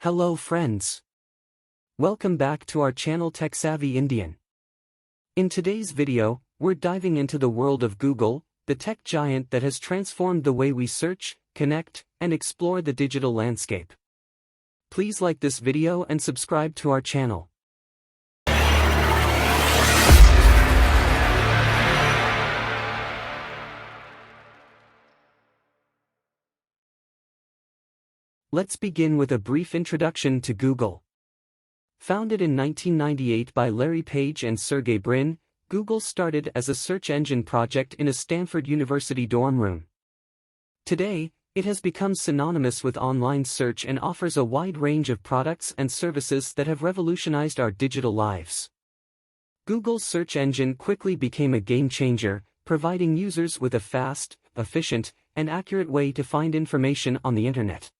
Hello friends. Welcome back to our channel Tech Savvy Indian. In today's video, we're diving into the world of Google, the tech giant that has transformed the way we search, connect, and explore the digital landscape. Please like this video and subscribe to our channel. Let's begin with a brief introduction to Google. Founded in 1998 by Larry Page and Sergey Brin, Google started as a search engine project in a Stanford University dorm room. Today, it has become synonymous with online search and offers a wide range of products and services that have revolutionized our digital lives. Google's search engine quickly became a game changer, providing users with a fast, efficient, and accurate way to find information on the internet.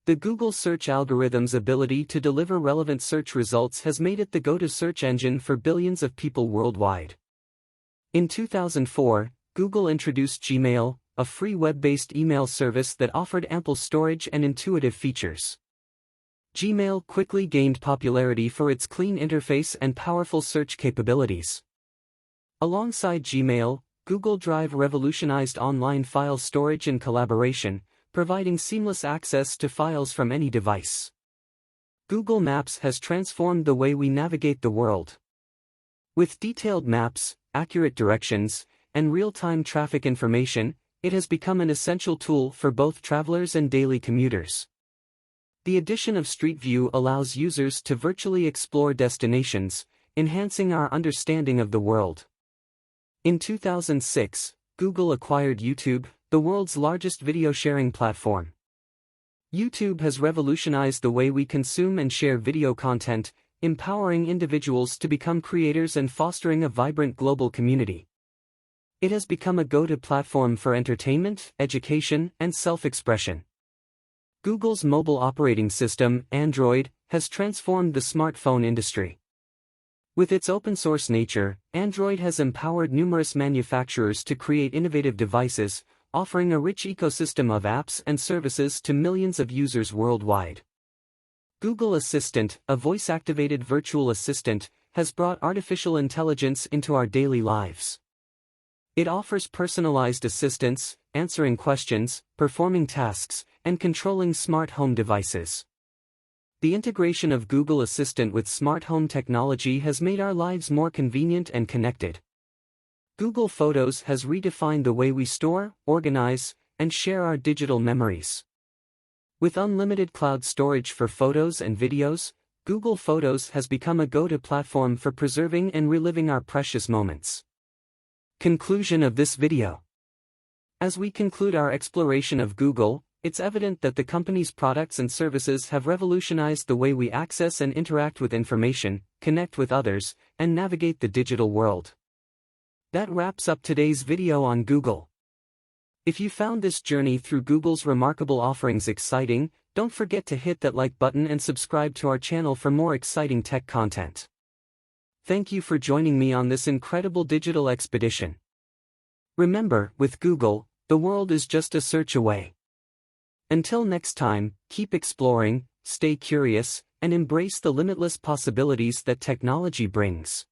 The Google search algorithm's ability to deliver relevant search results has made it the go-to search engine for billions of people worldwide. In 2004, Google introduced Gmail, a free web-based email service that offered ample storage and intuitive features. Gmail quickly gained popularity for its clean interface and powerful search capabilities. Alongside Gmail, Google Drive revolutionized online file storage and collaboration, providing seamless access to files from any device. Google Maps has transformed the way we navigate the world. With detailed maps, accurate directions, and real-time traffic information, it has become an essential tool for both travelers and daily commuters. The addition of Street View allows users to virtually explore destinations, enhancing our understanding of the world. In 2006, Google acquired YouTube, the world's largest video sharing platform. YouTube has revolutionized the way we consume and share video content, empowering individuals to become creators and fostering a vibrant global community. It has become a go-to platform for entertainment, education, and self-expression. Google's mobile operating system, Android, has transformed the smartphone industry. With its open-source nature, Android has empowered numerous manufacturers to create innovative devices, offering a rich ecosystem of apps and services to millions of users worldwide. Google Assistant, a voice-activated virtual assistant, has brought artificial intelligence into our daily lives. It offers personalized assistance, answering questions, performing tasks, and controlling smart home devices. The integration of Google Assistant with smart home technology has made our lives more convenient and connected. Google Photos has redefined the way we store, organize, and share our digital memories. With unlimited cloud storage for photos and videos, Google Photos has become a go-to platform for preserving and reliving our precious moments. Conclusion of this video. As we conclude our exploration of Google, it's evident that the company's products and services have revolutionized the way we access and interact with information, connect with others, and navigate the digital world. That wraps up today's video on Google. If you found this journey through Google's remarkable offerings exciting, don't forget to hit that like button and subscribe to our channel for more exciting tech content. Thank you for joining me on this incredible digital expedition. Remember, with Google, the world is just a search away. Until next time, keep exploring, stay curious, and embrace the limitless possibilities that technology brings.